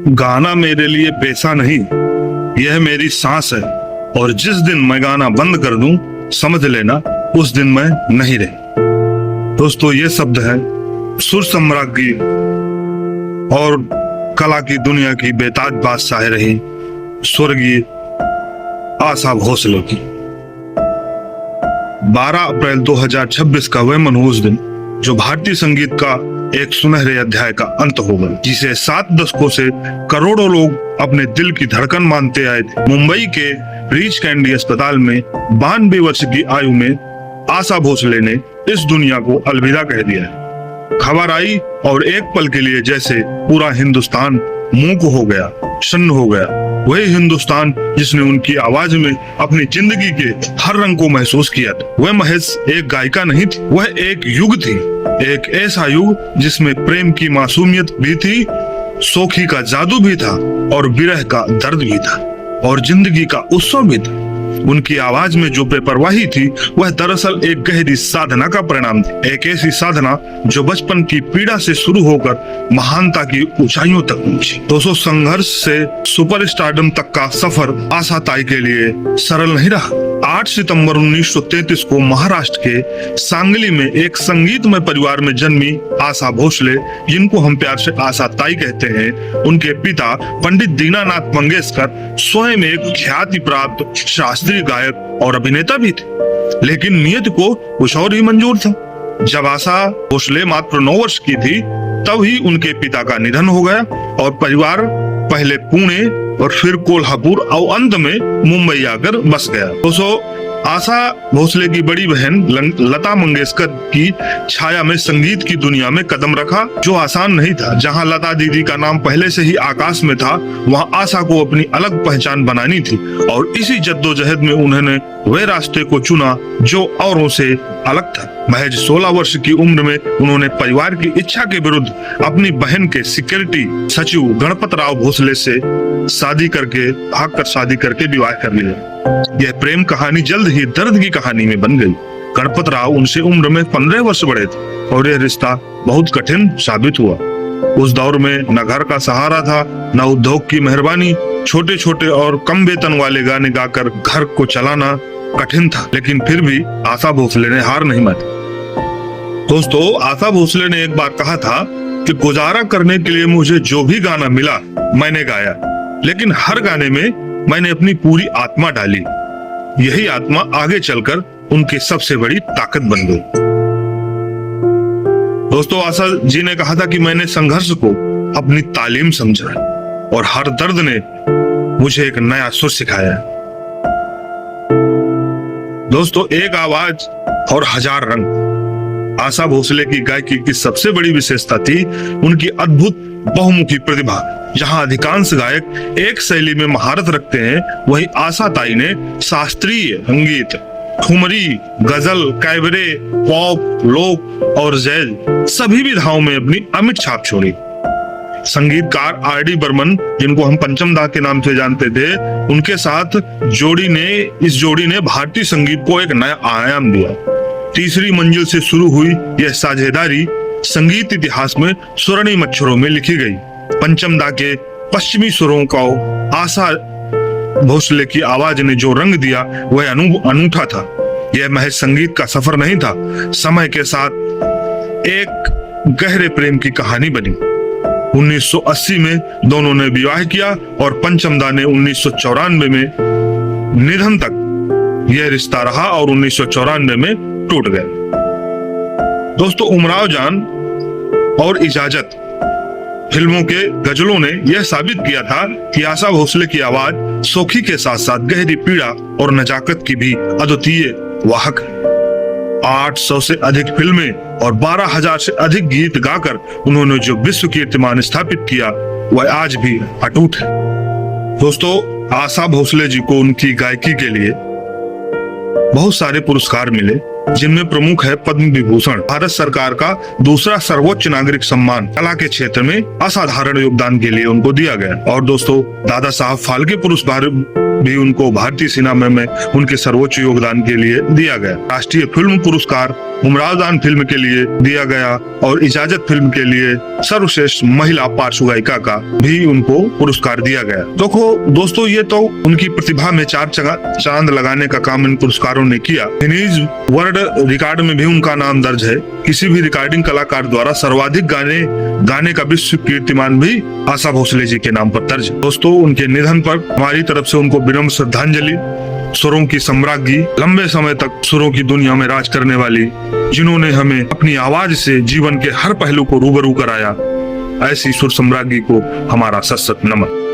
गाना मेरे लिए पेशा नहीं, यह मेरी सांस है, और जिस दिन मैं गाना बंद कर दूं, समझ लेना उस दिन मैं नहीं रही। दोस्तों, ये शब्द है सुर सम्राज्ञी और कला की दुनिया की बेताज बादशाह रही स्वर्गीय आशा भोसले की। 12 अप्रैल 2026 का वह मनहूस दिन जो भारतीय संगीत का एक सुनहरे अध्याय का अंत होगा, जिसे 7 दशकों से करोड़ों लोग अपने दिल की धड़कन मानते आए थे। मुंबई के रीच कैंडी अस्पताल में 92 वर्ष की आयु में आशा भोसले ने इस दुनिया को अलविदा कह दिया है। खबर आई और एक पल के लिए जैसे पूरा हिंदुस्तान मूक हो गया, शन्न हो गया। वही हिंदुस्तान जिसने उनकी आवाज में अपनी जिंदगी के हर रंग को महसूस किया था। वह महज एक गायिका नहीं थी, वह एक युग थी, एक ऐसा युग जिसमें प्रेम की मासूमियत भी थी, सोखी का जादू भी था और विरह का दर्द भी था और जिंदगी का उत्सव भी था। उनकी आवाज में जो बेपरवाही थी वह दरअसल एक गहरी साधना का परिणाम थी, एक ऐसी साधना जो बचपन की पीड़ा से शुरू होकर महानता की ऊंचाइयों तक पहुंची। 200 संघर्ष से सुपरस्टारडम तक का सफर आशा ताई के लिए सरल नहीं रहा। 8 सितंबर 1933 को महाराष्ट्र के सांगली में एक संगीतमय परिवार में जन्मी आशा भोसले, जिनको हम प्यार से आशा ताई कहते हैं, उनके पिता पंडित दीनानाथ मंगेशकर स्वयं एक ख्याति प्राप्त शास्त्रीय गायक और अभिनेता भी थे। लेकिन नियत को कुछ और ही मंजूर था। जब आशा भोसले मात्र 9 वर्ष की थी तब ही उनके पिता का निधन हो गया और परिवार पहले पुणे और फिर कोल्हापुर और अंत में मुंबई आकर बस गया। दोस्तों, आशा भोसले की बड़ी बहन लता मंगेशकर की छाया में संगीत की दुनिया में कदम रखा, जो आसान नहीं था। जहां लता दीदी का नाम पहले से ही आकाश में था, वहां आशा को अपनी अलग पहचान बनानी थी और इसी जद्दोजहद में उन्होंने वह रास्ते को चुना जो औरों से अलग था। महज 16 वर्ष की उम्र में उन्होंने परिवार की इच्छा के विरुद्ध अपनी बहन के सिक्योरिटी सचिव गणपत राव भोसले से शादी करके विवाह कर लिया। यह प्रेम कहानी जल्द ही दर्द की कहानी में बन गई। गणपत राव उनसे उम्र में 15 वर्ष बड़े थे और यह रिश्ता बहुत कठिन साबित हुआ। उस दौर में न घर का सहारा था, न उद्योग की मेहरबानी। छोटे छोटे और कम वेतन वाले गाने गाकर घर को चलाना कठिन था, लेकिन फिर भी आशा भोसले ने हार नहीं मानी। दोस्तों, आशा भोसले ने एक बार कहा था कि गुजारा करने के लिए मुझे जो भी गाना मिला मैंने गाया, लेकिन हर गाने में मैंने अपनी पूरी आत्मा डाली। यही आत्मा आगे चलकर उनकी सबसे बड़ी ताकत बन गई। दोस्तों, आशा जी ने कहा था कि मैंने संघर्ष को अपनी तालीम समझा और हर दर्द ने मुझे एक नया सुर सिखाया। दोस्तों, एक आवाज और 1000 रंग। आशा भोसले की गायकी की सबसे बड़ी विशेषता थी उनकी अद्भुत बहुमुखी प्रतिभा। जहां अधिकांश गायक एक शैली में महारत रखते हैं, वहीं आशा ताई ने शास्त्रीय संगीत, ठुमरी, गजल, कैबरे, पॉप, लोक और जैज सभी विधाओं में अपनी अमिट छाप छोड़ी। संगीतकार आर.डी. बर्मन, जिनको हम पंचम दा के नाम से जानते थे, उनके साथ इस जोड़ी ने भारतीय संगीत को एक नया आयाम दिया। तीसरी मंजिल से शुरू हुई यह साझेदारी संगीत इतिहास में स्वर्णिम अक्षरों में लिखी गई। पंचम दा के पश्चिमी सुरों को आशा भोसले की आवाज ने जो रंग दिया वह अनूठा था। यह महज संगीत का सफर नहीं था, समय के साथ एक गहरे प्रेम की कहानी बनी। 1980 में दोनों ने विवाह किया और पंचम दा ने 1994 में निधन तक यह रिश्ता रहा और 1994 में टूट गए। दोस्तों, उमराव जान और इजाजत फिल्मों के गजलों ने यह साबित किया था कि आशा भोसले की आवाज सोखी के साथ साथ गहरी पीड़ा और नजाकत की भी अद्वितीय वाहक है। 800 से अधिक फिल्में और 12,000 से अधिक गीत गाकर उन्होंने जो विश्व कीर्तिमान स्थापित किया वह आज भी अटूट है। दोस्तों, आशा भोसले जी को उनकी गायकी के लिए बहुत सारे पुरस्कार मिले, जिनमें प्रमुख है पद्म विभूषण, भारत सरकार का दूसरा सर्वोच्च नागरिक सम्मान। कला के क्षेत्र में असाधारण योगदान के लिए उनको दिया गया। और दोस्तों, दादा साहब फाल्के पुरस्कार भी उनको भारतीय सिनेमा में उनके सर्वोच्च योगदान के लिए दिया गया। राष्ट्रीय फिल्म पुरस्कार मुमराजान फिल्म के लिए दिया गया और इजाजत फिल्म के लिए सर्वश्रेष्ठ महिला पार्श्व गायिका का भी उनको पुरस्कार दिया गया। देखो दोस्तों, ये तो उनकी प्रतिभा में चार चांद लगाने का काम इन पुरस्कारों ने किया। गिनीज वर्ल्ड रिकॉर्ड में भी उनका नाम दर्ज है। किसी भी रिकॉर्डिंग कलाकार द्वारा सर्वाधिक गाने का विश्व कीर्तिमान भी आशा भोसले जी के नाम पर दर्ज है। दोस्तों, उनके निधन पर हमारी तरफ से उनको विनम्र श्रद्धांजलि। सुरों की सम्राज्ञी, लंबे समय तक सुरों की दुनिया में राज करने वाली, जिन्होंने हमें अपनी आवाज से जीवन के हर पहलू को रूबरू कराया, ऐसी सुर सम्राज्ञी को हमारा सत सत नमन।